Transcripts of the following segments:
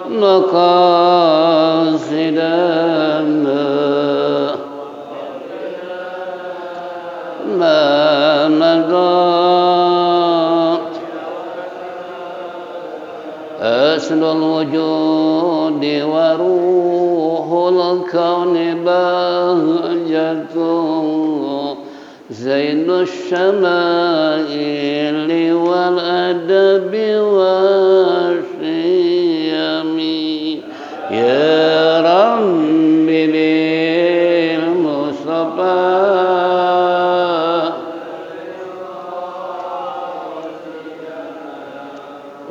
مقاصدنا ما مضى أصل الوجود وروح الكون بهجته زين الشمائل والأدب والشيم يا رب بالمصطفى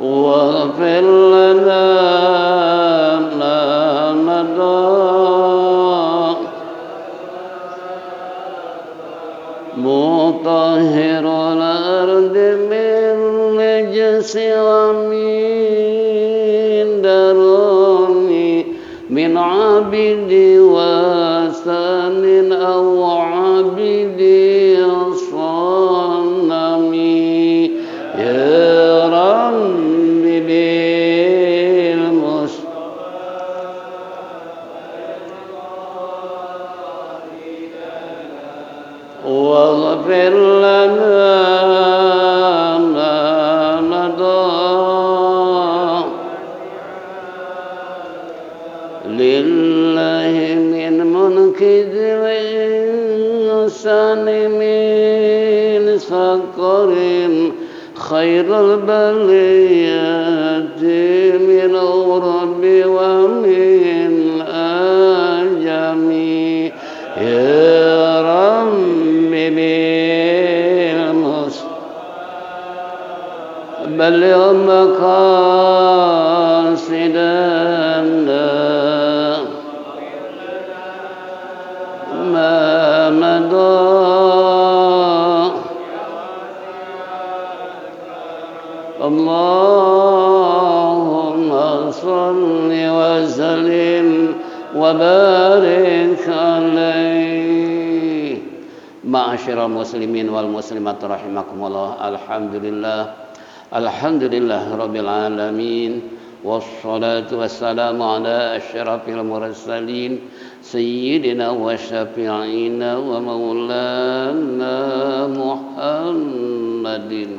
واغفر لنا ما مضى مطهر الأرض من رجس ومن دروني من عبد وثن أو عبد صنم يا رب واغفر لنا ما مضى لله من منكد الإنسان من سكر خير البليات من غرب ومن أجم يا رب بلغ مقاصدنا ما مضى اللهم صل وسلم وبارك عليه. Ma'asyiral muslimin wal muslimat rahimakumullah. Alhamdulillah rabbil alamin wassalatu wassalamu ala asyrafil mursalin sayyidina wa syafi'ina wa maulana Muhammadin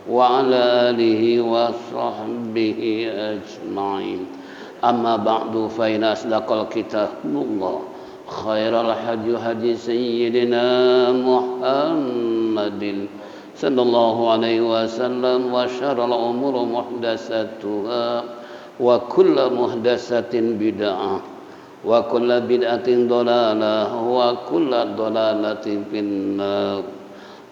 wa ala alihi wa sahbihi ajma'in. Amma ba'du fa inna asdaqal kitabullah khairal hadi sayyidina Muhammadin sallallahu alaihi wasallam wa syarrul umuri muhdatsatuha wa kullu muhdatsatin bid'ah wa kullu bid'atin dhalalah wa kullu dhalalatin finnar.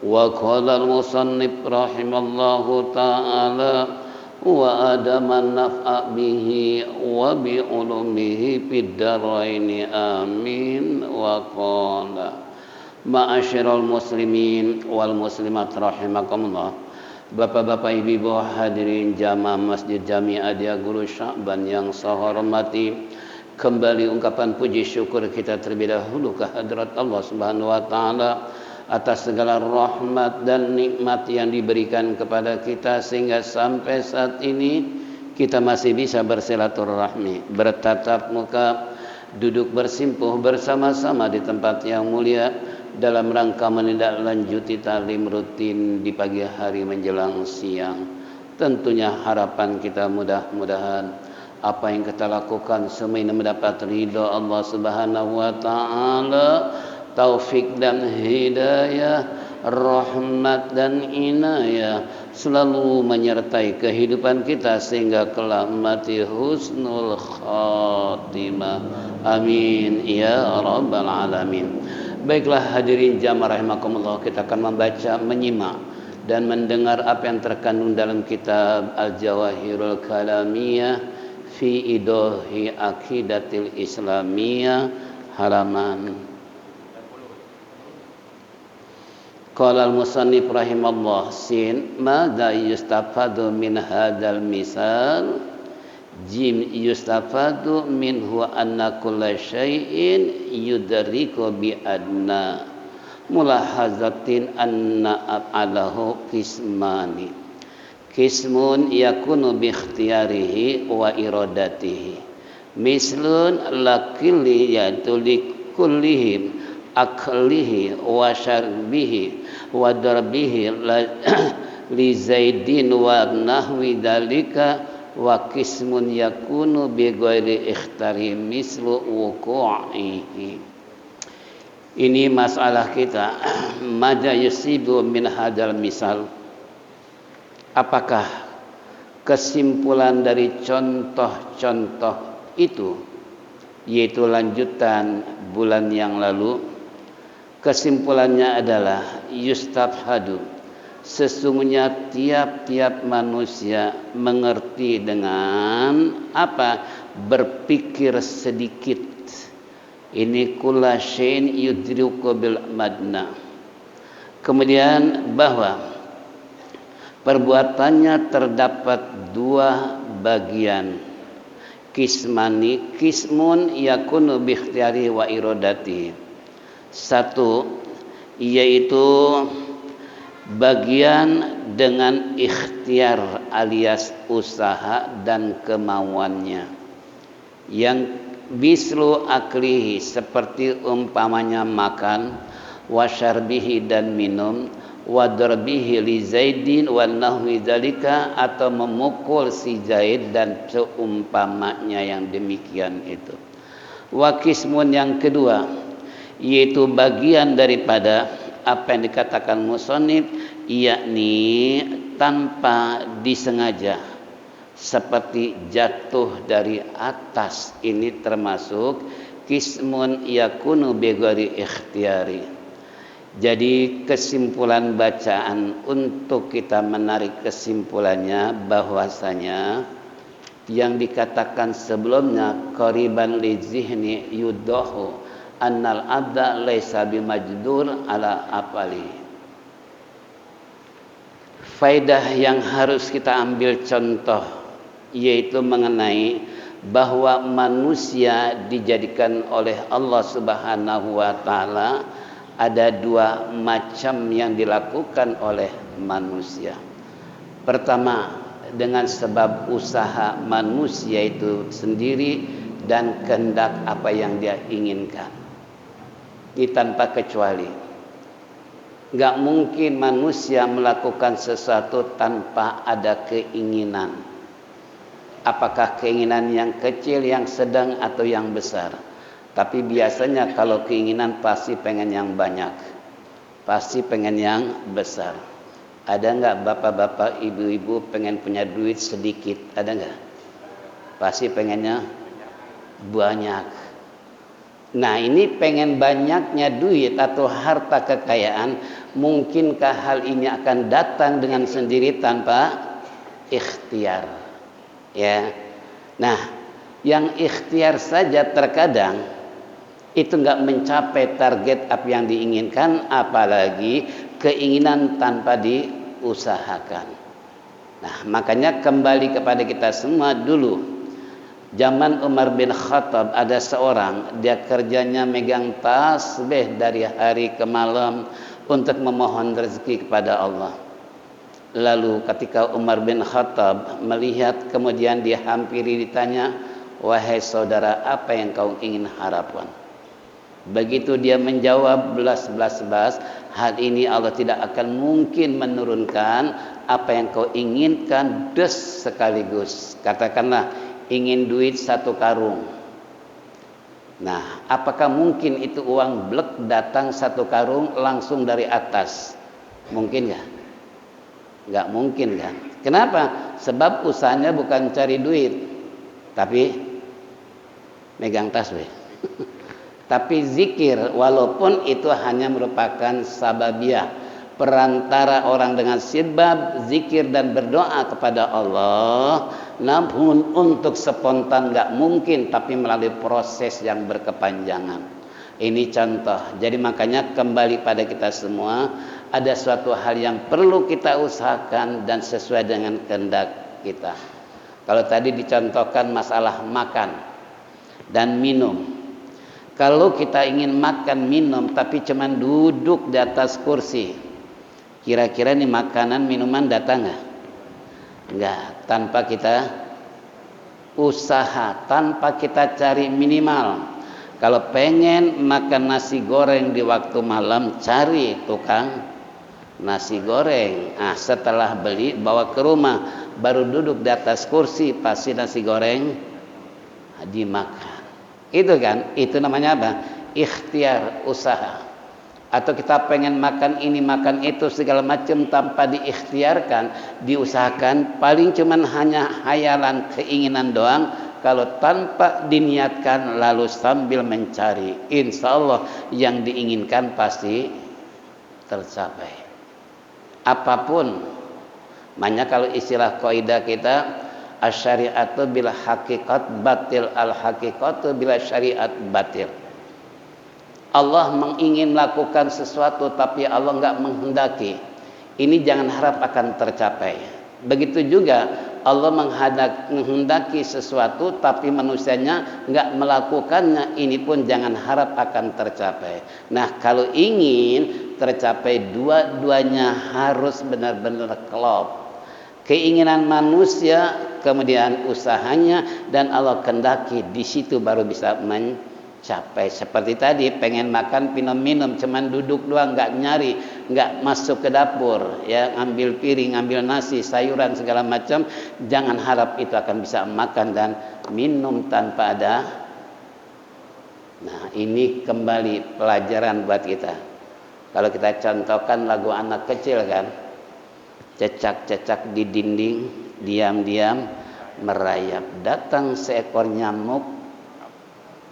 Wa qala al-musannif rahimallahu ta'ala wa adaman naf'a bihi wa bi ulumihi fid dharaini amin. Wa qala ma'asyiral muslimin wal muslimat rahimakumullah. Bapak-bapak, ibu-ibu hadirin jamaah Masjid Jami Adia Guru Sya'ban yang saya hormati, kembali ungkapan puji syukur kita terlebih dahulu kehadrat Allah Subhanahu wa taala atas segala rahmat dan nikmat yang diberikan kepada kita sehingga sampai saat ini kita masih bisa bersilaturahmi, bertatap muka, duduk bersimpuh bersama-sama di tempat yang mulia dalam rangka menindaklanjuti taklim rutin di pagi hari menjelang siang. Tentunya harapan kita mudah-mudahan apa yang kita lakukan semua ini mendapat ridha Allah Subhanahu wa taala, taufik dan hidayah, rahmat dan inayah selalu menyertai kehidupan kita sehingga kelak mati husnul khatimah. Amin ya rabbal alamin. Baiklah hadirin jamaah rahimakumullah, kita akan membaca, menyimak dan mendengar apa yang terkandung dalam kitab Al-Jawahirul Kalamiyah fi Idahi Aqidatil Islamiyah halaman. Qala al-musannif rahimallah sin madza yustafadu min hadzal misal. Jim yustafadu minhu anna kulla syai'in yudriku bi adna mulahazatin anna af'alahu qismani. Qismun yakunu bi ikhtiyarihi wa iradatihi. Mislun lakilli yaitu likullihim aklihi wa syarbihi wa darbihi li zaidin wa nahwi dalika wa qismun yakunu bi ghairi ikhtari mislu wuqu'ihi. Ini masalah kita. Maja yusibu min hadal misal. Apakah kesimpulan dari contoh-contoh itu, yaitu lanjutan bulan yang lalu, kesimpulannya adalah yustabhadu, sesungguhnya tiap-tiap manusia mengerti dengan apa? Berpikir sedikit. Ini kulla syai'in yudriku bil madna. Kemudian bahwa perbuatannya terdapat dua bagian. Kismani, kismun yakunu bi ikhtiyari wa iradati. Satu, yaitu bagian dengan ikhtiar alias usaha dan kemauannya. Yang bislu aklihi, seperti umpamanya makan, wa syarbihi dan minum, wa darbihi li Zaidin wa nahwi dzalika, atau memukul si Zaid dan seumpamanya yang demikian itu. Wa qismun, yang kedua, yaitu bagian daripada apa yang dikatakan musannif, yakni tanpa disengaja, seperti jatuh dari atas. Ini termasuk qismun yakunu bi ghairi ikhtiyari. Jadi kesimpulan bacaan, untuk kita menarik kesimpulannya bahwasanya yang dikatakan sebelumnya qariban li zihni yudahu annal abda laisa bimajdur ala apali. Faidah yang harus kita ambil contoh yaitu mengenai bahwa manusia dijadikan oleh Allah Subhanahu wa taala ada dua macam yang dilakukan oleh manusia. Pertama, dengan sebab usaha manusia itu sendiri dan kehendak apa yang dia inginkan. Ini tanpa kecuali. Gak mungkin manusia melakukan sesuatu tanpa ada keinginan. Apakah keinginan yang kecil, yang sedang, atau yang besar? Tapi biasanya kalau keinginan pasti pengen yang banyak, pasti pengen yang besar. Ada nggak bapak-bapak, ibu-ibu pengen punya duit sedikit? Ada nggak? Pasti pengennya banyak. Nah, ini pengen banyaknya duit atau harta kekayaan, mungkinkah hal ini akan datang dengan sendiri tanpa ikhtiar? Ya. Nah, yang ikhtiar saja terkadang itu enggak mencapai target apa yang diinginkan, apalagi keinginan tanpa diusahakan. Nah, makanya kembali kepada kita semua dulu. Zaman Umar bin Khattab ada seorang, dia kerjanya megang tasbih dari hari ke malam untuk memohon rezeki kepada Allah. Lalu ketika Umar bin Khattab melihat, kemudian dia hampiri, ditanya, "Wahai saudara, apa yang kau ingin harapkan?" Begitu dia menjawab belas-belas, hal ini Allah tidak akan mungkin menurunkan apa yang kau inginkan des sekaligus. Katakanlah ingin duit 1 karung. Nah, apakah mungkin itu uang blek datang 1 karung langsung dari atas? Mungkin nggak? Nggak mungkin kan? Kenapa? Sebab usahanya bukan cari duit, tapi megang tasbih. Tapi zikir, walaupun itu hanya merupakan sababiah, perantara orang dengan sebab zikir dan berdoa kepada Allah, namun untuk spontan nggak mungkin, tapi melalui proses yang berkepanjangan. Ini contoh. Jadi makanya kembali pada kita semua, ada suatu hal yang perlu kita usahakan dan sesuai dengan kehendak kita. Kalau tadi dicontohkan masalah makan dan minum. Kalau kita ingin makan minum tapi cuman duduk di atas kursi, kira-kira nih makanan minuman datang nggak? Enggak, tanpa kita usaha, tanpa kita cari minimal. Kalau pengen makan nasi goreng di waktu malam, cari tukang nasi goreng. Nah, setelah beli bawa ke rumah, baru duduk di atas kursi pasti nasi goreng dimakan. Itu kan, itu namanya apa? Ikhtiar, usaha. Atau kita pengen makan ini makan itu segala macam tanpa diikhtiarkan, diusahakan, paling cuman hanya hayalan, keinginan doang. Kalau tanpa diniatkan lalu sambil mencari, insya Allah yang diinginkan pasti tercapai. Apapun, makanya kalau istilah kaidah kita, asyariatu bil haqiqat batil, al haqiqatu bila syariat batil. Allah ingin melakukan sesuatu tapi Allah enggak menghendaki, ini jangan harap akan tercapai. Begitu juga Allah menghendaki sesuatu tapi manusianya enggak melakukannya, ini pun jangan harap akan tercapai. Nah, kalau ingin tercapai, dua-duanya harus benar-benar klop. Keinginan manusia, kemudian usahanya, dan Allah kehendaki, di situ baru bisa mencapai. Seperti tadi, pengen makan, minum, cuman duduk doang, nggak nyari, nggak masuk ke dapur, ya, ngambil piring, ngambil nasi, sayuran segala macam, jangan harap itu akan bisa makan dan minum tanpa ada. Nah, ini kembali pelajaran buat kita. Kalau kita contohkan lagu anak kecil kan, cecak-cecak di dinding, diam-diam merayap, datang seekor nyamuk,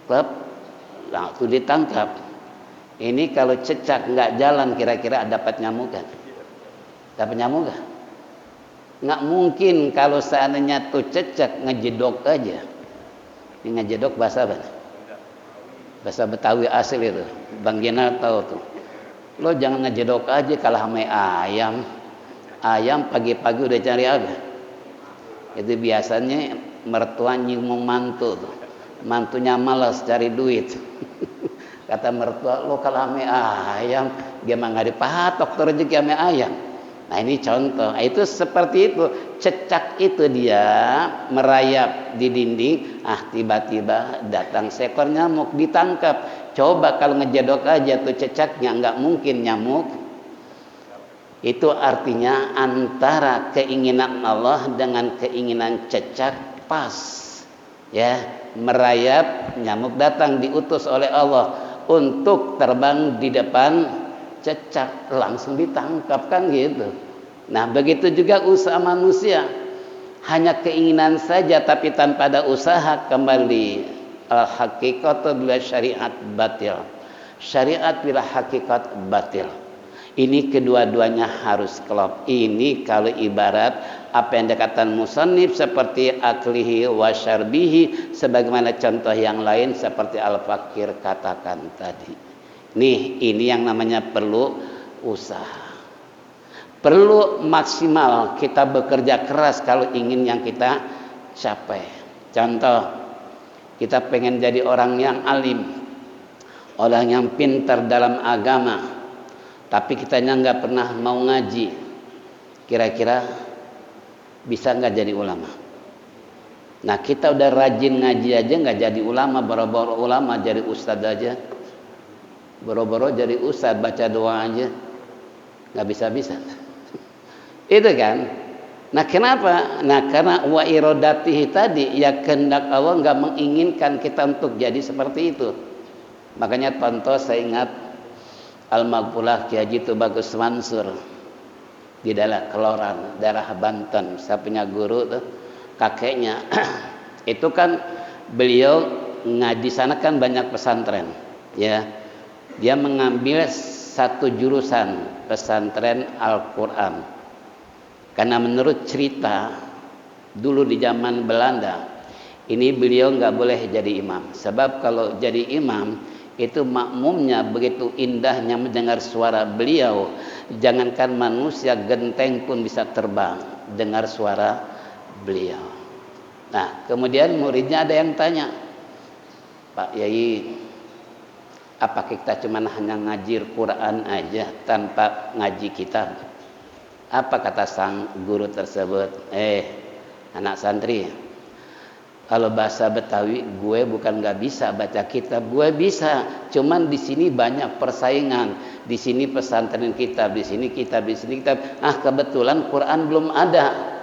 klep, langsung ditangkap. Ini kalau cecak nggak jalan, kira-kira dapat nyamuk kan? Dapat nyamuk kan? Nggak mungkin kalau seandainya tuh cecak ngejedok aja. Ini ngejedok bahasa apa? Bahasa Betawi asli itu. Bang Gina tahu tuh. Lo jangan ngejedok aja kalah sama ayam. Ayam pagi-pagi udah cari apa? Itu biasanya mertua nyimung mantu tuh. Mantunya malas cari duit. Kata mertua, lo kalau ame ayam, gimana nggak dipatok tuh rezeki ame ayam. Nah, ini contoh. Itu seperti itu. Cecak itu dia merayap di dinding. Tiba-tiba datang seekor nyamuk, ditangkap. Coba kalau ngejedok aja tuh cecaknya, nggak mungkin nyamuk. Itu artinya antara keinginan Allah dengan keinginan cecak pas, ya, merayap, nyamuk datang diutus oleh Allah untuk terbang di depan cecak, langsung ditangkap kan gitu. Nah, begitu juga usaha manusia, hanya keinginan saja tapi tanpa ada usaha, kembali al-haqiqatu bila syariat batil, syariat bila hakikat batil. Ini kedua-duanya harus klop. Ini kalau ibarat apa yang dikatakan musannif seperti aklihi wa syarbihi, sebagaimana contoh yang lain seperti al-fakir katakan tadi. Nih, ini yang namanya perlu usaha. Perlu maksimal kita bekerja keras kalau ingin yang kita capai. Contoh, kita pengen jadi orang yang alim, orang yang pintar dalam agama, tapi kitanya nggak pernah mau ngaji, kira-kira bisa nggak jadi ulama? Nah, kita udah rajin ngaji aja nggak jadi ulama, boro-boro ulama jadi ustadz aja, boro-boro jadi ustadz baca doa aja nggak bisa-bisa. Itu kan? Nah, kenapa? Nah, karena wa iradatihi tadi, ya kehendak Allah nggak menginginkan kita untuk jadi seperti itu. Makanya contoh saya ingat Al-Maghfulah Ki Haji Tubagus Mansur di daerah Keloran, daerah Banten. Saya punya guru tuh, kakeknya itu kan beliau ngaji sana kan banyak pesantren, ya. Dia mengambil satu jurusan pesantren Al-Quran. Karena menurut cerita dulu di zaman Belanda, ini beliau nggak boleh jadi imam. Sebab kalau jadi imam itu makmumnya begitu indahnya mendengar suara beliau, jangankan manusia, genteng pun bisa terbang dengar suara beliau. Nah, kemudian muridnya ada yang tanya, Pak Yai, apa kita cuma hanya ngaji Quran aja tanpa ngaji kitab? Apa kata sang guru tersebut? Anak santri, kalau bahasa Betawi, gue bukan nggak bisa baca kitab, gue bisa. Cuman di sini banyak persaingan. Di sini pesantren kitab, di sini kitab, di sini kitab. Kebetulan Quran belum ada.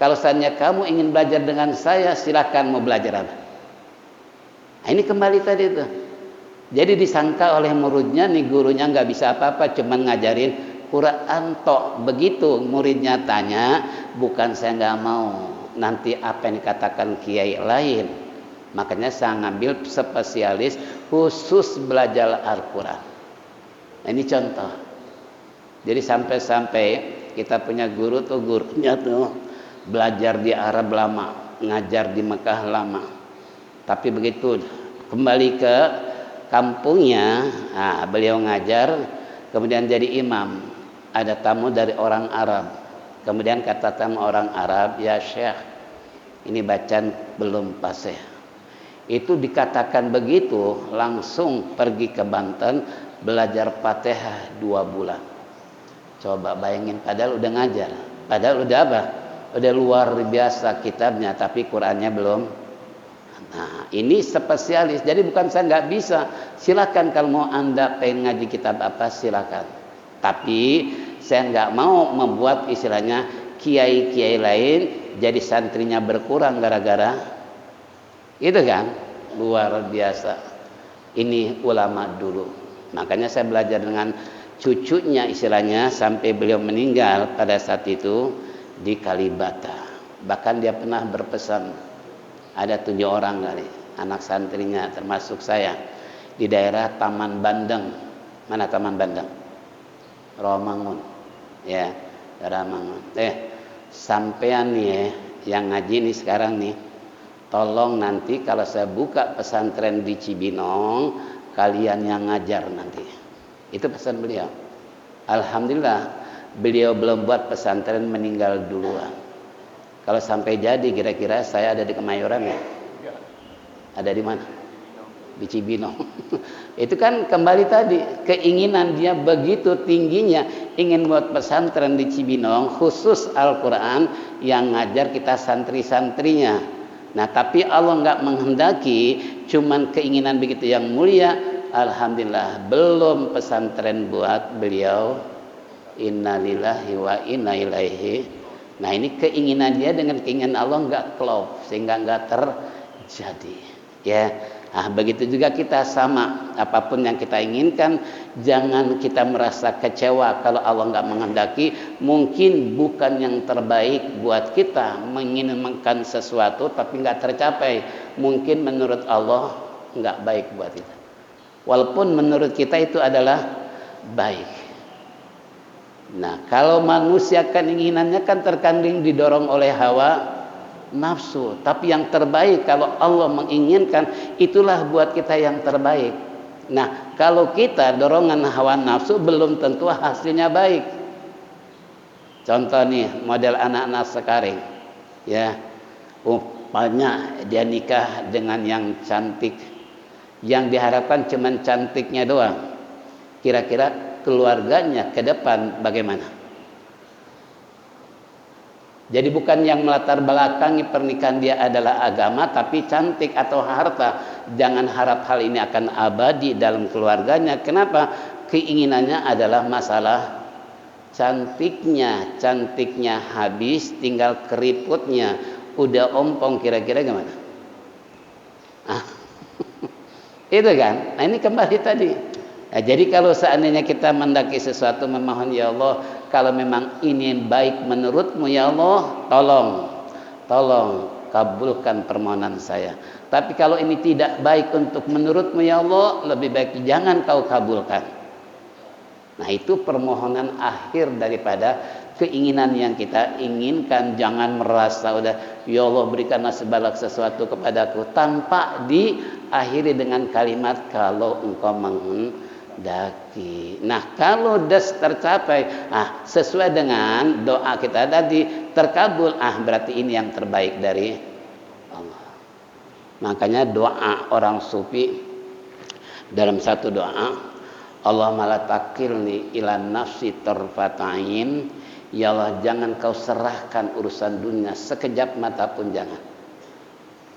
Kalau seandainya kamu ingin belajar dengan saya, silakan mau belajar apa. Ini kembali tadi itu. Jadi disangka oleh muridnya, nih gurunya nggak bisa apa-apa, cuman ngajarin Quran tok. Begitu muridnya tanya, bukan saya nggak mau. Nanti apa yang dikatakan kiai lain. Makanya saya ngambil spesialis khusus belajar Al-Quran. Ini contoh. Jadi sampai-sampai kita punya guru tuh, gurunya tuh belajar di Arab lama, ngajar di Mekah lama. Tapi begitu kembali ke kampungnya, beliau ngajar, kemudian jadi imam. Ada tamu dari orang Arab. Kemudian kata tamu orang Arab, ya Syekh, ini bacaan belum fasih. Itu dikatakan begitu, langsung pergi ke Banten, belajar Fatihah 2 bulan. Coba bayangin, padahal udah ngajar. Padahal udah apa? Udah luar biasa kitabnya, tapi Qurannya belum. Nah, ini spesialis. Jadi bukan saya nggak bisa. Silakan kalau mau Anda pengen ngaji kitab apa, silakan. Tapi saya nggak mau membuat istilahnya kiai-kiai lain jadi santrinya berkurang gara-gara itu kan. Luar biasa. Ini ulama dulu. Makanya saya belajar dengan cucunya istilahnya sampai beliau meninggal pada saat itu di Kalibata. Bahkan dia pernah berpesan, ada 7 orang kali anak santrinya termasuk saya di daerah Taman Bandeng. Mana Taman Bandeng? Romangun. Ya, Romangun. Sampean nih yang ngaji nih sekarang nih, tolong nanti kalau saya buka pesantren di Cibinong, kalian yang ngajar nanti. Itu pesan beliau. Alhamdulillah, beliau belum buat pesantren, meninggal duluan. Kalau sampai jadi, kira-kira saya ada di Kemayoran ya? Ada di mana? Di Cibinong. Itu kan kembali tadi, keinginan dia begitu tingginya ingin buat pesantren di Cibinong khusus Al-Quran yang ngajar kita santri-santrinya. Nah, tapi Allah nggak menghendaki, cuman keinginan begitu yang mulia. Alhamdulillah belum pesantren buat beliau. Innalillahi wa inna ilaihi. Nah, ini keinginan dia dengan keinginan Allah nggak klop, sehingga nggak terjadi. Ya. Nah, begitu juga kita sama, apapun yang kita inginkan, jangan kita merasa kecewa kalau Allah nggak menghendaki. Mungkin bukan yang terbaik buat kita, menginginkan sesuatu tapi nggak tercapai. Mungkin menurut Allah nggak baik buat kita, walaupun menurut kita itu adalah baik. Nah, kalau manusia keinginannya kan terkandung didorong oleh hawa nafsu, tapi yang terbaik kalau Allah menginginkan, itulah buat kita yang terbaik. Nah, kalau kita dorongan hawa nafsu, belum tentu hasilnya baik. Contoh nih, model anak-anak sekarang ya, umpamanya dia nikah dengan yang cantik, yang diharapkan cuman cantiknya doang, kira-kira keluarganya ke depan bagaimana? Jadi bukan yang melatar belakangi pernikahan dia adalah agama, tapi cantik atau harta. Jangan harap hal ini akan abadi dalam keluarganya. Kenapa? Keinginannya adalah masalah cantiknya. Cantiknya habis, tinggal keriputnya. Udah ompong, kira-kira gimana? Itu kan? Nah, ini kembali tadi. Nah, jadi kalau seandainya kita mendaki sesuatu, memohon ya Allah, kalau memang ini baik menurutmu ya Allah, tolong kabulkan permohonan saya. Tapi kalau ini tidak baik untuk menurutmu ya Allah, lebih baik jangan kau kabulkan. Nah, itu permohonan akhir daripada keinginan yang kita inginkan. Jangan merasa udah ya Allah berikanlah segala sesuatu kepadaku, tanpa diakhiri dengan kalimat kalau engkau menghendaki. Nah, kalau das tercapai, sesuai dengan doa kita tadi terkabul, berarti ini yang terbaik dari Allah. Makanya doa orang sufi dalam satu doa, Allahumma la takilni ila nafsi tarfatain Ya Allah, jangan kau serahkan urusan dunia sekejap mata pun jangan.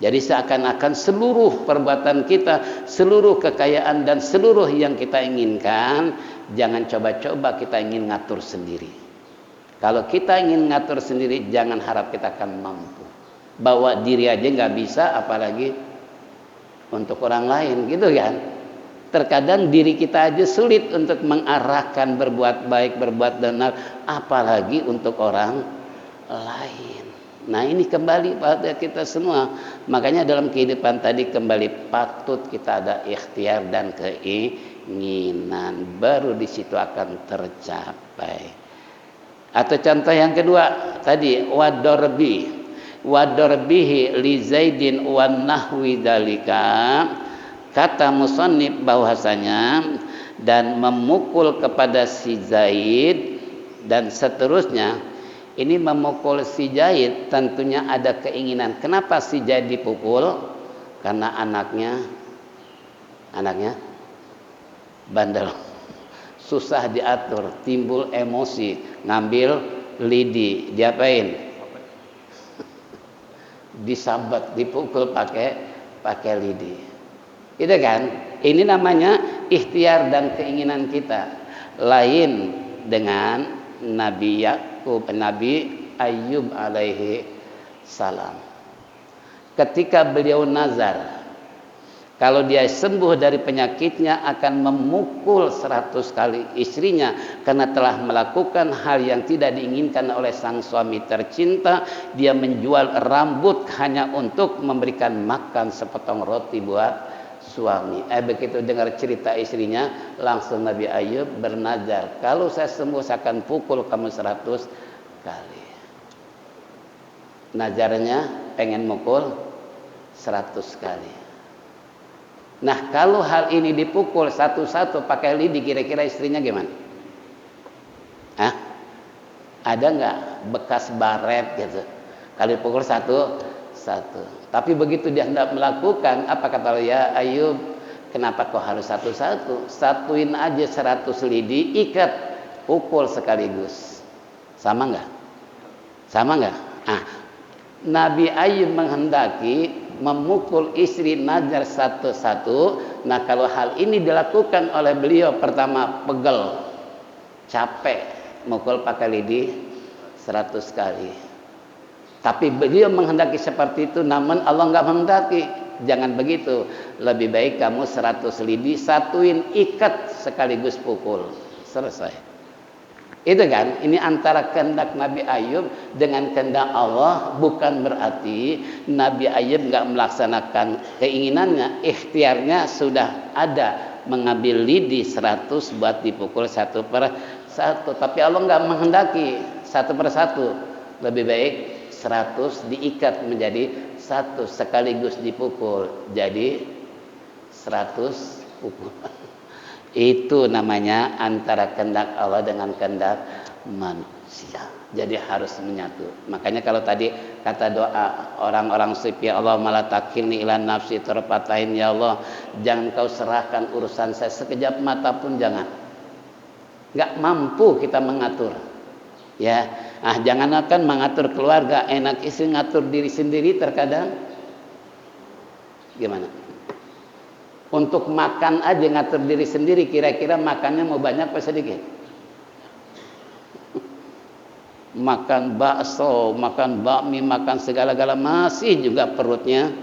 Jadi seakan-akan seluruh perbuatan kita, seluruh kekayaan dan seluruh yang kita inginkan, jangan coba-coba kita ingin ngatur sendiri. Kalau kita ingin ngatur sendiri, jangan harap kita akan mampu. Bawa diri aja nggak bisa, apalagi untuk orang lain, gitu kan? Terkadang diri kita aja sulit untuk mengarahkan berbuat baik, berbuat benar, apalagi untuk orang lain. Nah, ini kembali pada kita semua. Makanya dalam kehidupan tadi kembali patut kita ada ikhtiar dan keinginan, baru di situ akan tercapai. Atau contoh yang kedua tadi, wadorbihi li Zaidin wa nahwi dalika. Kata musannif bahwasanya dan memukul kepada si Zaid dan seterusnya. Ini memukul si Zaid tentunya ada keinginan. Kenapa si Zaid dipukul? Karena anaknya bandel, susah diatur, timbul emosi, ngambil lidi, diapain? Disabat, dipukul pakai lidi. Itu kan? Ini namanya ikhtiar dan keinginan kita. Lain dengan Nabi Ayub alaihi salam. Ketika beliau nazar, kalau dia sembuh dari penyakitnya akan memukul 100 kali istrinya karena telah melakukan hal yang tidak diinginkan oleh sang suami tercinta. Dia menjual rambut hanya untuk memberikan makan sepotong roti buat suami. Begitu dengar cerita istrinya, langsung Nabi Ayub bernazar, kalau saya sembuh saya akan pukul kamu 100 kali. Nazarnya pengen mukul 100 kali. Nah, kalau hal ini dipukul satu-satu pakai lidi, kira-kira istrinya gimana? Ada nggak bekas baret gitu? Kalau dipukul satu. Tapi begitu dia hendak melakukan, apa kata ya Ayub, kenapa kau harus satu-satu? Satuin aja 100 lidi, ikat, pukul sekaligus. Sama nggak? Nabi Ayub menghendaki memukul istri nazar satu-satu. Nah, kalau hal ini dilakukan oleh beliau, pertama pegel, capek, mukul pakai lidi 100 kali. Tapi beliau menghendaki seperti itu, namun Allah nggak menghendaki. Jangan begitu. Lebih baik kamu 100 lidi, satuin, ikat, sekaligus pukul. Selesai. Itu kan, ini antara kehendak Nabi Ayub dengan kehendak Allah. Bukan berarti Nabi Ayub nggak melaksanakan keinginannya. Ikhtiarnya sudah ada. Mengambil lidi 100 buat dipukul satu per satu. Tapi Allah nggak menghendaki satu per satu. Lebih baik 100 diikat menjadi satu, sekaligus dipukul jadi 100 pukul. Itu namanya antara kehendak Allah dengan kehendak manusia. Jadi harus menyatu. Makanya kalau tadi kata doa orang-orang sufi, Allah malah takilni ila nafsi tarfatain, ya Allah jangan kau serahkan urusan saya sekejap mata pun jangan. Enggak mampu kita mengatur. Ya, jangankan mengatur keluarga, enak istri ngatur diri sendiri terkadang gimana? Untuk makan aja ngatur diri sendiri, kira-kira makannya mau banyak apa sedikit? Makan bakso, makan bakmi, makan segala-gala, masih juga perutnya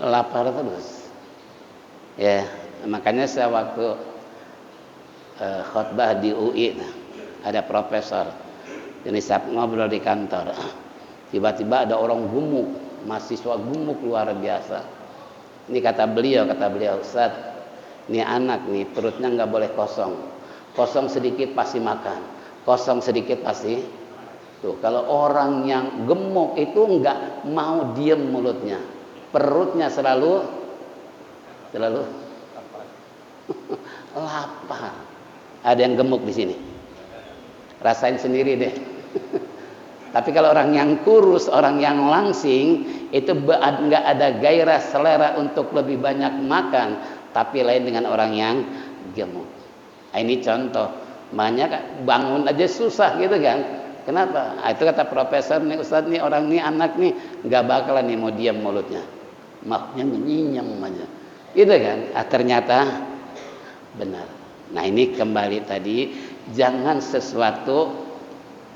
lapar terus. Ya, makanya saya waktu khutbah di UI, ada profesor, ini saya ngobrol di kantor, tiba-tiba ada orang gemuk, mahasiswa gemuk luar biasa. Ini kata beliau, Ustaz, ini anak nih perutnya nggak boleh kosong sedikit pasti makan, kosong sedikit pasti. Tuh, kalau orang yang gemuk itu nggak mau diem mulutnya, perutnya selalu lapar. Ada yang gemuk di sini, rasain sendiri deh. Tapi kalau orang yang kurus, orang yang langsing, itu nggak ada gairah selera untuk lebih banyak makan. Tapi lain dengan orang yang gemuk. Ini contoh. Makanya bangun aja susah gitu kan. Kenapa? Itu kata profesor nih, Ustadz nih, orang nih, anak nih nggak bakalan nih mau diam mulutnya, maknya nyinyam aja gitu kan. Ternyata benar. Nah ini kembali tadi, jangan sesuatu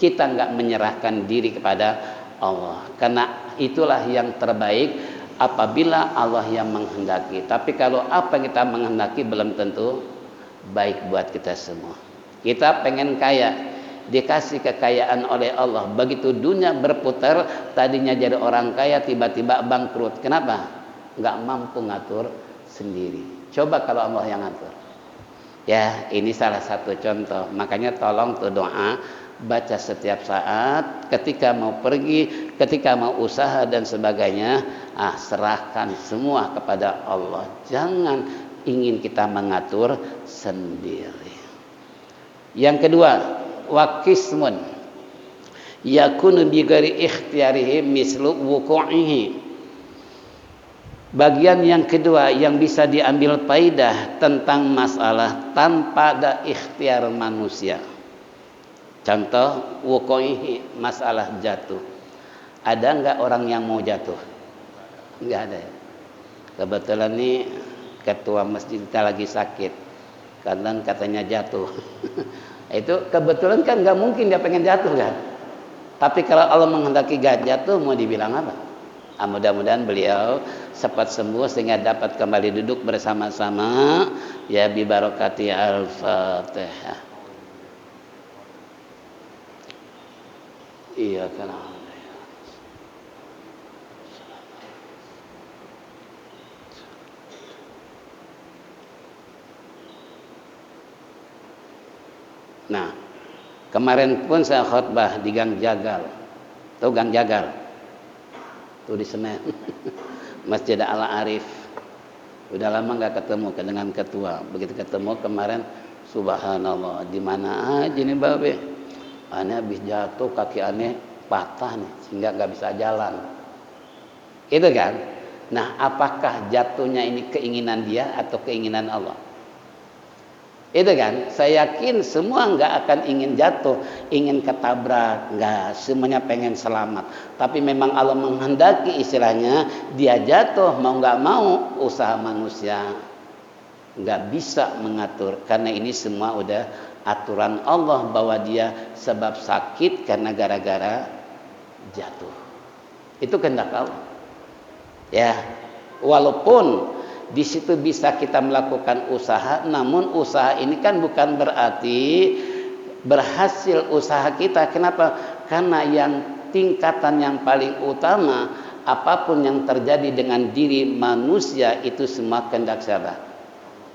kita nggak menyerahkan diri kepada Allah, karena itulah yang terbaik apabila Allah yang menghendaki. Tapi kalau apa yang kita menghendaki belum tentu baik buat kita semua. Kita pengen kaya, dikasih kekayaan oleh Allah, begitu dunia berputar, tadinya jadi orang kaya tiba-tiba bangkrut. Kenapa? Nggak mampu ngatur sendiri. Coba kalau Allah yang ngatur. Ya, ini salah satu contoh. Makanya tolong tuh doa baca setiap saat, ketika mau pergi, ketika mau usaha dan sebagainya, serahkan semua kepada Allah. Jangan ingin kita mengatur sendiri. Yang kedua, waqismun yakunu bi ghairi ikhtiyarihi mislu wuqu'ihi. Bagian yang kedua yang bisa diambil faidah tentang masalah tanpa ada ikhtiar manusia. Contoh wuqu'ihi, masalah jatuh. Ada enggak orang yang mau jatuh? Enggak ada. Kebetulan nih ketua masjid kita lagi sakit, karena katanya jatuh. Itu kebetulan kan nggak mungkin dia pengen jatuh kan. Tapi kalau Allah menghendaki gak jatuh, mau dibilang apa? Mudah-mudahan beliau cepat sembuh sehingga dapat kembali duduk bersama-sama. Ya bi barakati al-Fatihah. Iya kan. Nah, kemarin pun saya khutbah di Gang Jagal. Tahu Gang Jagal? Tuh di Senen. Masjid Al-Arif. Udah lama nggak ketemu dengan ketua. Begitu ketemu kemarin, subhanallah, di mana aja nih babe? Aneh habis jatuh, kaki aneh patah nih, sehingga nggak bisa jalan. Itu kan? Nah, apakah jatuhnya ini keinginan dia atau keinginan Allah? Itu kan, saya yakin semua nggak akan ingin jatuh, ingin ketabrak, nggak, semuanya pengen selamat. Tapi memang Allah menghendaki, istilahnya dia jatuh, mau nggak mau usaha manusia nggak bisa mengatur, karena ini semua udah aturan Allah bahwa dia sebab sakit karena gara-gara jatuh. Itu kehendak Allah. Ya, walaupun di situ bisa kita melakukan usaha, namun usaha ini kan bukan berarti berhasil usaha kita. Kenapa? Karena yang tingkatan yang paling utama, apapun yang terjadi dengan diri manusia itu semua kehendak siapa?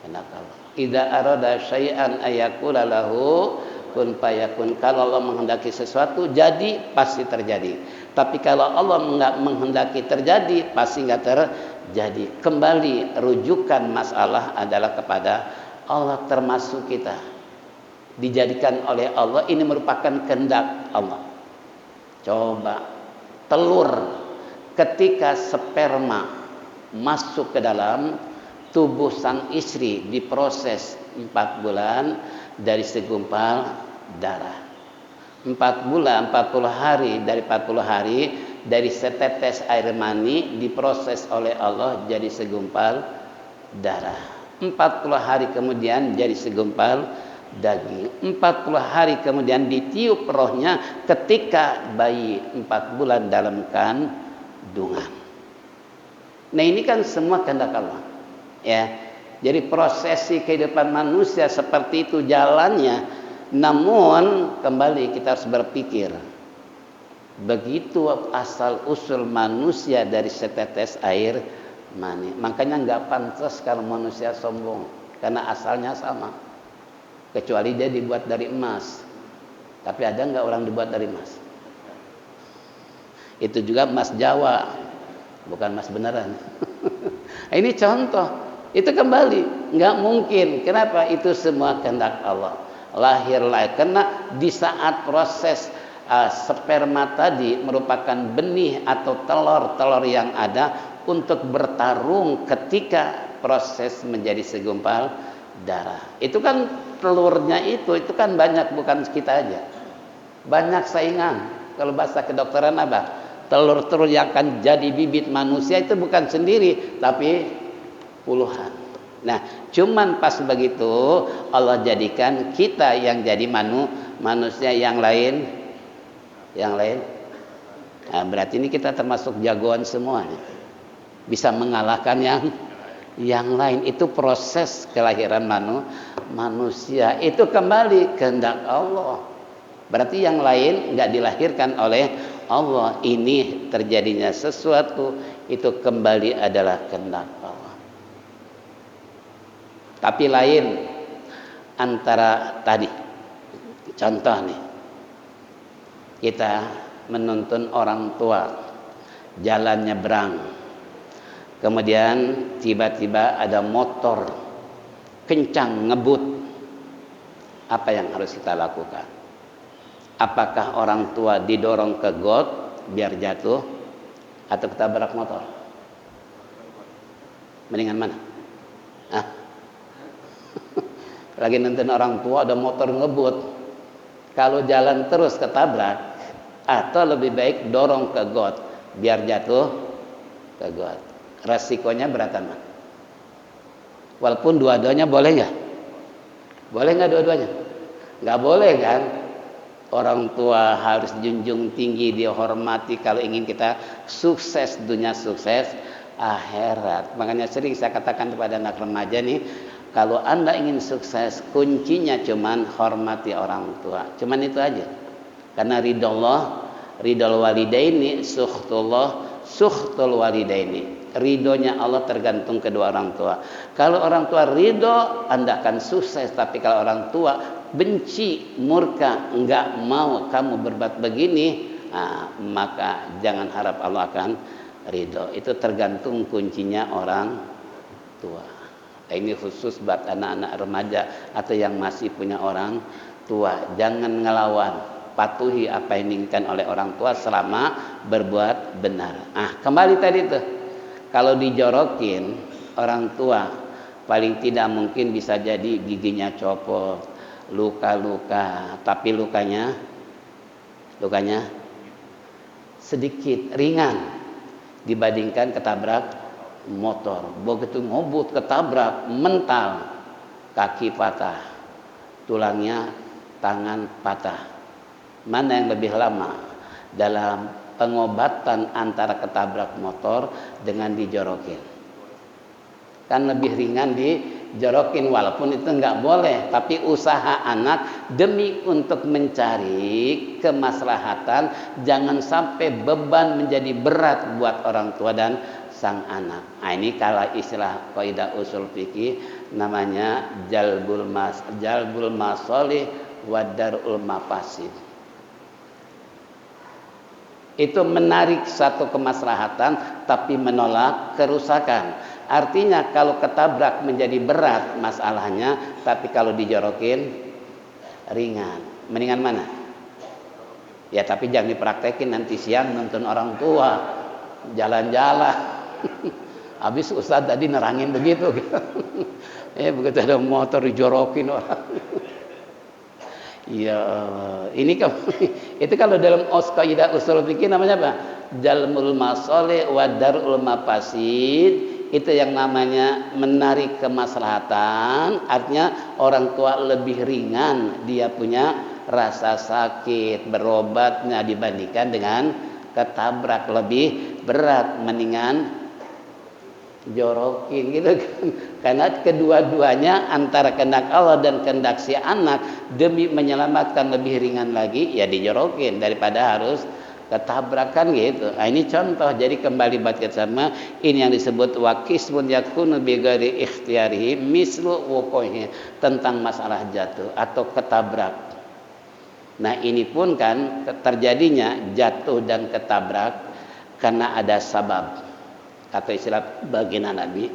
Kehendak Allah. Idza arada syai'an ayaqula lahu kun fayakun. Kalau Allah menghendaki sesuatu jadi pasti terjadi. Tapi kalau Allah enggak menghendaki terjadi pasti enggak terjadi. Kembali rujukan masalah adalah kepada Allah, termasuk kita dijadikan oleh Allah, ini merupakan kehendak Allah. Coba telur ketika sperma masuk ke dalam tubuh sang istri diproses 4 bulan dari segumpal darah. 4 bulan 40 hari, dari 40 hari dari setetes air mani diproses oleh Allah jadi segumpal darah. 40 hari kemudian jadi segumpal daging. 40 hari kemudian ditiup rohnya ketika bayi 4 bulan dalam kandungan. Nah ini kan semua kehendak Allah. Ya, jadi prosesi kehidupan manusia seperti itu jalannya. Namun kembali kita harus berpikir, begitu asal usul manusia dari setetes air mani. Makanya nggak pantas kalau manusia sombong, karena asalnya sama. Kecuali dia dibuat dari emas. Tapi ada nggak orang dibuat dari emas? Itu juga emas Jawa, bukan emas beneran. Ini contoh. Itu kembali, nggak mungkin. Kenapa? Itu semua kehendak Allah. Lahir. Karena di saat proses sperma tadi merupakan benih atau telur yang ada untuk bertarung ketika proses menjadi segumpal darah. Itu kan telurnya itu kan banyak, bukan kita aja. Banyak saingan. Kalau bahasa kedokteran apa? Telur-telur yang akan jadi bibit manusia itu bukan sendiri, tapi puluhan. Nah, cuman pas begitu Allah jadikan kita yang jadi manusia yang lain. Nah, berarti ini kita termasuk jagoan semua nih. Bisa mengalahkan yang lain. Itu proses kelahiran manusia. Itu kembali kehendak Allah. Berarti yang lain nggak dilahirkan oleh Allah. Ini terjadinya sesuatu itu kembali adalah kehendak Allah. Tapi lain antara tadi. Contoh nih. Kita menuntun orang tua jalan nyebrang. Kemudian tiba-tiba ada motor kencang ngebut. Apa yang harus kita lakukan? Apakah orang tua didorong ke got biar jatuh atau ketabrak motor? Mendingan mana? Hah? Lagi nonton orang tua ada motor ngebut. Kalau jalan terus ketabrak atau lebih baik dorong ke got biar jatuh ke got. Resikonya beratan, Mas. Walaupun dua-duanya boleh nggak? Boleh nggak dua-duanya? Nggak boleh kan? Orang tua harus junjung tinggi, dihormati kalau ingin kita sukses dunia, sukses akhirat. Makanya sering saya katakan kepada anak remaja nih, kalau Anda ingin sukses, kuncinya cuman hormati orang tua. Cuman itu aja. Karena ridhollah, ridhol walidaini, sukhtul walidaini. Ridhonya Allah tergantung kedua orang tua. Kalau orang tua ridho, Anda akan sukses. Tapi kalau orang tua benci, murka, enggak mau kamu berbuat begini, maka jangan harap Allah akan ridho. Itu tergantung kuncinya orang tua. Ini khusus buat anak-anak remaja atau yang masih punya orang tua. Jangan ngelawan, patuhi apa yang diinginkan oleh orang tua selama berbuat benar. Kembali tadi tuh, kalau dijorokin orang tua, paling tidak mungkin bisa jadi giginya copot, luka-luka, tapi lukanya sedikit, ringan dibandingkan ketabrak motor. Begitu ngebut ketabrak, mental, kaki patah, tulangnya tangan patah. Mana yang lebih lama dalam pengobatan antara ketabrak motor dengan dijorokin? Kan lebih ringan dijorokin, walaupun itu nggak boleh, tapi usaha anak demi untuk mencari kemaslahatan, jangan sampai beban menjadi berat buat orang tua dan sang anak. Ini kalau istilah kaidah usul fikih namanya jalbul masalih wa darul mafasid. Itu menarik satu kemaslahatan tapi menolak kerusakan. Artinya kalau ketabrak menjadi berat masalahnya, tapi kalau dijorokin ringan. Mendingan mana? Ya tapi jangan dipraktekin nanti siang nonton orang tua jalan-jalan. Habis Ustaz tadi nerangin begitu. Begitu ada motor dijorokin orang. Ya, ini itu kalau dalam kaidah usul fikih namanya apa? Jalmul masalih wa darul mafasid. Itu yang namanya menarik kemaslahatan. Artinya orang tua lebih ringan dia punya rasa sakit berobatnya dibandingkan dengan ketabrak lebih berat, mendingan jorokin gitu kan. Karena kedua-duanya antara kehendak Allah dan kehendak si anak, demi menyelamatkan lebih ringan lagi ya dijorokin daripada harus ketabrakan gitu. Ini contoh. Jadi kembali baca sama ini yang disebut waqismun yakunu bi ghairi ikhtiyarihi mislu wuquhi, tentang masalah jatuh atau ketabrak. Nah, ini pun kan terjadinya jatuh dan ketabrak karena ada sabab. Atau istilah baginda Nabi,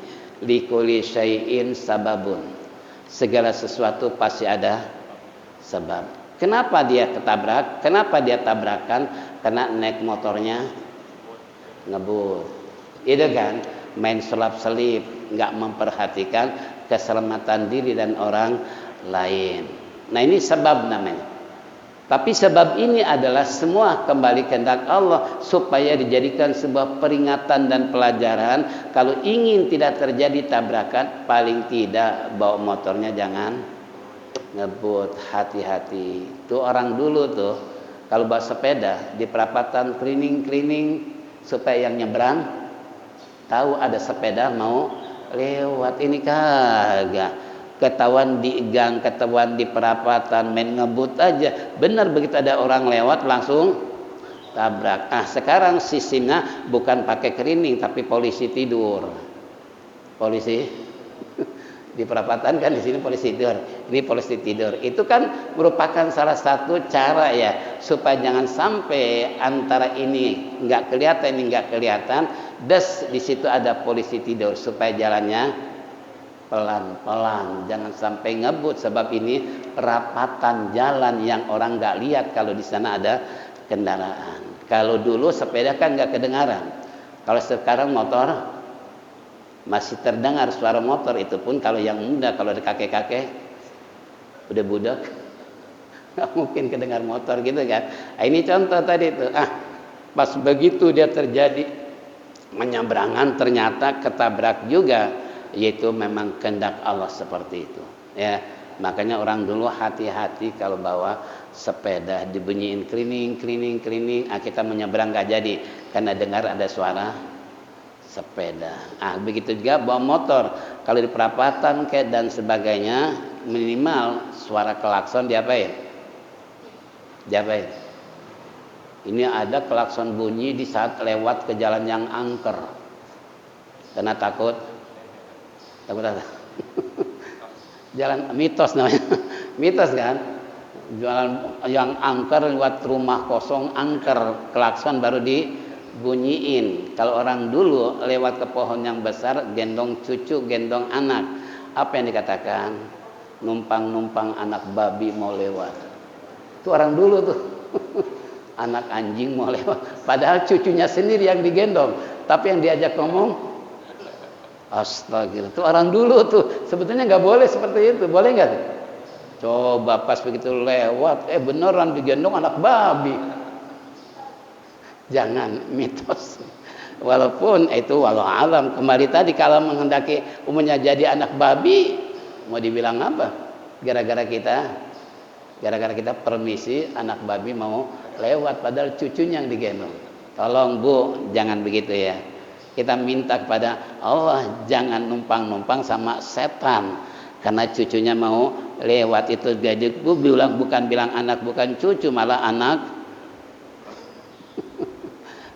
likulli syai'in sababun. Segala sesuatu pasti ada sebab. Kenapa dia ketabrak? Kenapa dia tabrakan? Karena naik motornya ngebut. Itu kan main selap-selip, nggak memperhatikan keselamatan diri dan orang lain. Nah, ini sebab namanya. Tapi sebab ini adalah semua kembali kehendak Allah supaya dijadikan sebuah peringatan dan pelajaran. Kalau ingin tidak terjadi tabrakan, paling tidak bawa motornya jangan ngebut, hati-hati. Tuh orang dulu tuh kalau bawa sepeda di perapatan keliling-keliling supaya yang nyebrang tahu ada sepeda mau lewat. Ini kagak ketahuan di gang, ketahuan di perapatan, main ngebut aja. Benar begitu ada orang lewat langsung tabrak. Sekarang sistemnya bukan pakai kerining tapi polisi tidur. Polisi di perapatan kan, di sini polisi tidur. Ini polisi tidur. Itu kan merupakan salah satu cara ya supaya jangan sampai antara ini nggak kelihatan, ini nggak kelihatan. Des di situ ada polisi tidur supaya jalannya pelan-pelan, jangan sampai ngebut. Sebab ini perapatan jalan yang orang nggak lihat kalau di sana ada kendaraan. Kalau dulu sepeda kan nggak kedengaran. Kalau sekarang motor masih terdengar suara motor, itu pun kalau yang muda. Kalau ada kakek-kakek udah budak nggak mungkin kedengar motor gitu kan. Ini contoh tadi tuh. Pas begitu dia terjadi menyeberangan ternyata ketabrak juga. Yaitu memang kehendak Allah seperti itu ya. Makanya orang dulu hati-hati kalau bawa sepeda, dibunyiin keliling, kita menyeberang gak jadi karena dengar ada suara sepeda. Begitu juga bawa motor, kalau di perapatan kayak dan sebagainya, minimal suara klakson diapain? Ini ada klakson bunyi di saat lewat ke jalan yang angker karena takut jalan mitos namanya. Mitos kan, jalan yang angker lewat rumah kosong angker, klakson baru dibunyiin. Kalau orang dulu lewat ke pohon yang besar, gendong cucu, gendong anak, apa yang dikatakan? Numpang anak babi mau lewat. Itu orang dulu tuh. Anak anjing mau lewat, padahal cucunya sendiri yang digendong, tapi yang diajak ngomong astagfirullah. Itu orang dulu tuh. Sebetulnya nggak boleh seperti itu. Boleh nggak? Coba pas begitu lewat, beneran digendong anak babi. Jangan mitos. Walaupun itu walau alam. Kembali tadi kalau menghendaki umumnya jadi anak babi, mau dibilang apa? Gara-gara kita permisi anak babi mau lewat, padahal cucunya yang digendong. Tolong Bu, jangan begitu ya. Kita minta kepada Allah jangan numpang-numpang sama setan karena cucunya mau lewat. Itu jadi bukan bilang anak bukan cucu, malah anak.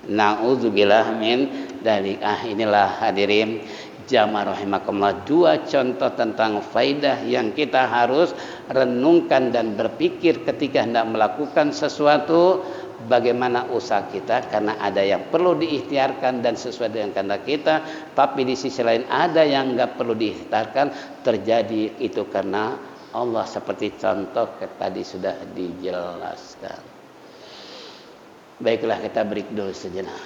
Nauzubillah min dzalik. Inilah hadirin jamaah rahimakumullah, dua contoh tentang faidah yang kita harus renungkan dan berpikir ketika hendak melakukan sesuatu. Bagaimana usaha kita, karena ada yang perlu diikhtiarkan dan sesuai dengan kehendak kita, tapi di sisi lain ada yang nggak perlu diikhtiarkan, terjadi itu karena Allah, seperti contoh tadi sudah dijelaskan. Baiklah, kita break dulu sejenak.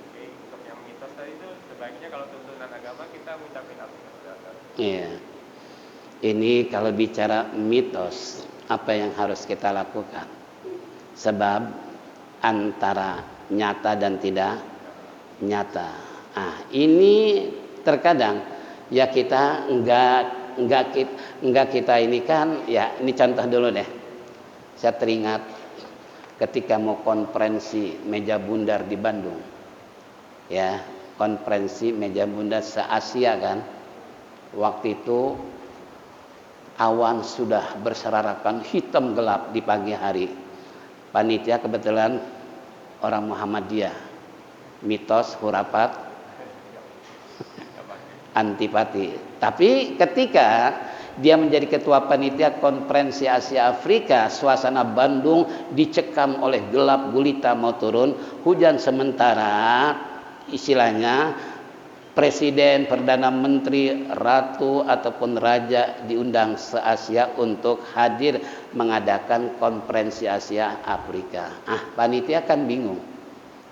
Oke, untuk yang mitos tadi itu sebaiknya kalau tuntunan agama kita ngucapin apa? Iya. Ini kalau bicara mitos, apa yang harus kita lakukan? Sebab antara nyata dan tidak nyata. Ini terkadang ya kita enggak kita ini kan ya. Ini contoh dulu deh. Saya teringat ketika mau konferensi meja bundar di Bandung. Ya, konferensi meja bundar se-Asia kan. Waktu itu awan sudah berserakan hitam gelap di pagi hari. Panitia kebetulan orang Muhammadiyah, mitos, hurapat, antipati. Tapi ketika dia menjadi ketua panitia konferensi Asia Afrika, suasana Bandung dicekam oleh gelap gulita mau turun hujan sementara. Istilahnya presiden, perdana menteri, ratu ataupun raja diundang se-Asia untuk hadir mengadakan konferensi Asia Afrika. Panitia kan bingung.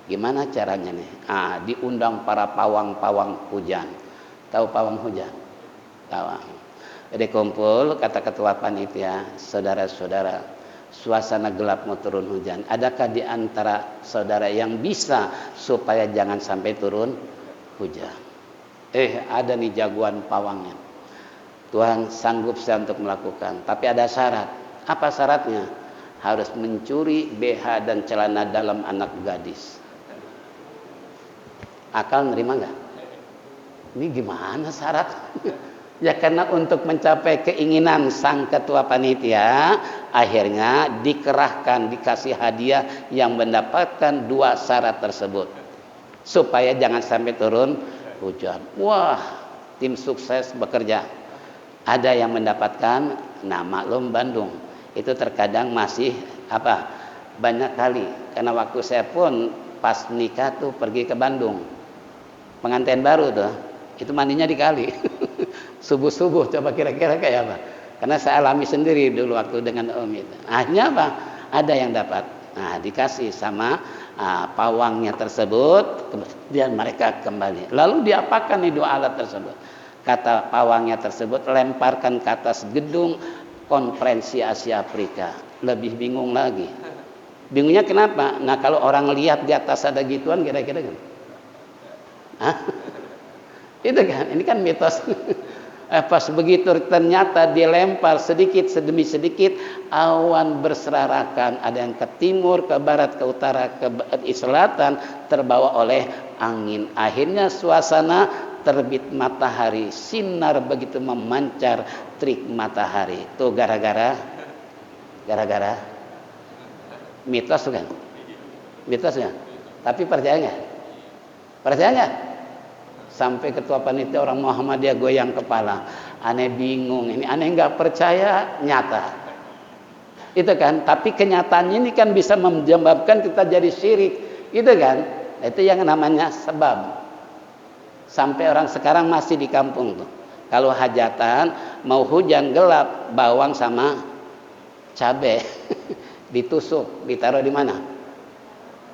Gimana caranya nih? Diundang para pawang-pawang hujan. Tahu pawang hujan? Tawang. Jadi kumpul, kata ketua panitia, saudara-saudara, suasana gelap mau turun hujan. Adakah di antara saudara yang bisa supaya jangan sampai turun hujan? Ada nih jagoan pawangnya. Tuhan sanggup saya untuk melakukan, tapi ada syarat. Apa syaratnya? Harus mencuri BH dan celana dalam anak gadis. Akal nerima nggak? Ini gimana syarat? Ya karena untuk mencapai keinginan sang ketua panitia, akhirnya dikerahkan, dikasih hadiah yang mendapatkan 2 syarat tersebut. Supaya jangan sampai turun hujan. Wah, tim sukses bekerja. Ada yang mendapatkan, nah maklum Bandung. Itu terkadang masih banyak kali. Karena waktu saya pun pas nikah tuh pergi ke Bandung. Pengantin baru tuh, itu mandinya di kali. Subuh-subuh coba kira-kira kayak apa? Karena saya alami sendiri dulu waktu dengan Om itu. Akhirnya apa? Ada yang dapat. Nah, dikasih sama pawangnya tersebut, kemudian mereka kembali. Lalu diapakan nih 2 alat tersebut? Kata pawangnya tersebut, lemparkan ke atas gedung konferensi Asia Afrika. Lebih bingung lagi. Bingungnya kenapa? Nah, kalau orang lihat di atas ada gituan kira-kira kan? Itu kan, ini kan mitos. Pas begitu ternyata dilempar sedikit demi sedikit, awan berserakan, ada yang ke timur, ke barat, ke utara, ke selatan, terbawa oleh angin. Akhirnya suasana terbit matahari, sinar begitu memancar terik matahari. Itu gara-gara mitos kan? Mitos kan? Tapi percaya nggak? Percaya nggak? Sampai ketua panitia orang Muhammadiyah goyang kepala. Aneh bingung, ini aneh nggak percaya, nyata. Itu kan, tapi kenyataannya ini kan bisa menyebabkan kita jadi syirik. Itu kan, itu yang namanya sebab. Sampai orang sekarang masih di kampung tuh. Kalau hajatan, mau hujan gelap, bawang sama cabai ditusuk, ditaruh di mana?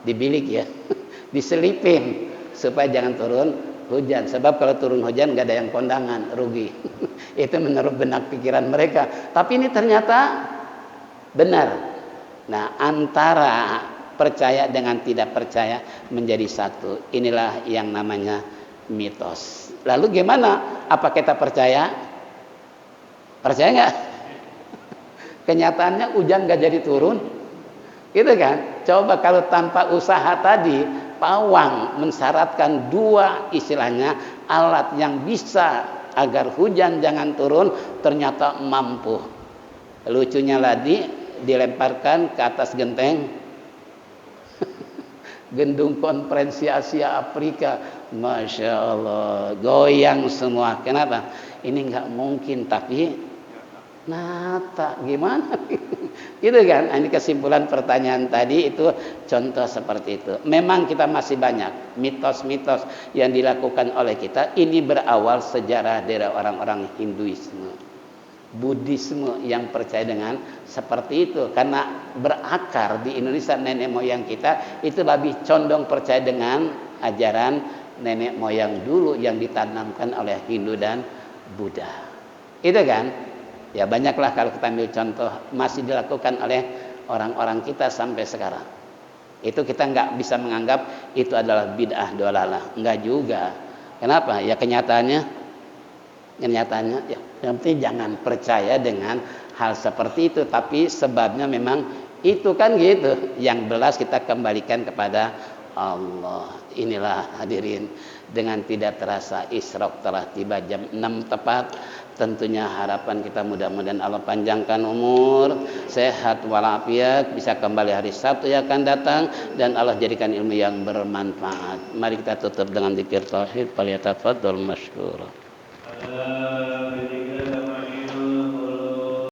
Di bilik ya, diselipin supaya jangan turun hujan. Sebab kalau turun hujan gak ada yang kondangan, rugi. Itu menurut benak pikiran mereka. Tapi ini ternyata benar. Nah, antara percaya dengan tidak percaya menjadi satu. Inilah yang namanya mitos. Lalu gimana? Apa kita percaya? Percaya nggak? Kenyataannya hujan gak jadi turun. Gitu kan? Coba kalau tanpa usaha tadi, pawang mensyaratkan 2 istilahnya alat yang bisa agar hujan jangan turun, ternyata mampu. Lucunya lagi dilemparkan ke atas genteng gedung konferensi Asia Afrika. Masya Allah, goyang semua. Kenapa? Ini nggak mungkin, tapi nata gimana? Gitu kan? Ini kesimpulan pertanyaan tadi, itu contoh seperti itu. Memang kita masih banyak mitos-mitos yang dilakukan oleh kita. Ini berawal sejarah dari orang-orang Hinduisme, Buddhisme yang percaya dengan seperti itu. Karena berakar di Indonesia, nenek moyang kita itu lebih condong percaya dengan ajaran nenek moyang dulu yang ditanamkan oleh Hindu dan Buddha. Itu kan? Ya banyaklah kalau kita ambil contoh masih dilakukan oleh orang-orang kita sampai sekarang. Itu kita nggak bisa menganggap itu adalah bid'ah dolalah. Enggak juga. Kenapa? Ya kenyataannya ya yang penting jangan percaya dengan hal seperti itu. Tapi sebabnya memang itu kan gitu. Yang belas kita kembalikan kepada Allah. Inilah hadirin, dengan tidak terasa Isyraq telah tiba jam 6 tepat. Tentunya harapan kita mudah-mudahan Allah panjangkan umur, sehat walafiat, bisa kembali hari Sabtu yang akan datang, dan Allah jadikan ilmu yang bermanfaat. Mari kita tutup dengan zikir tauhid. Falyatafaddal masykur.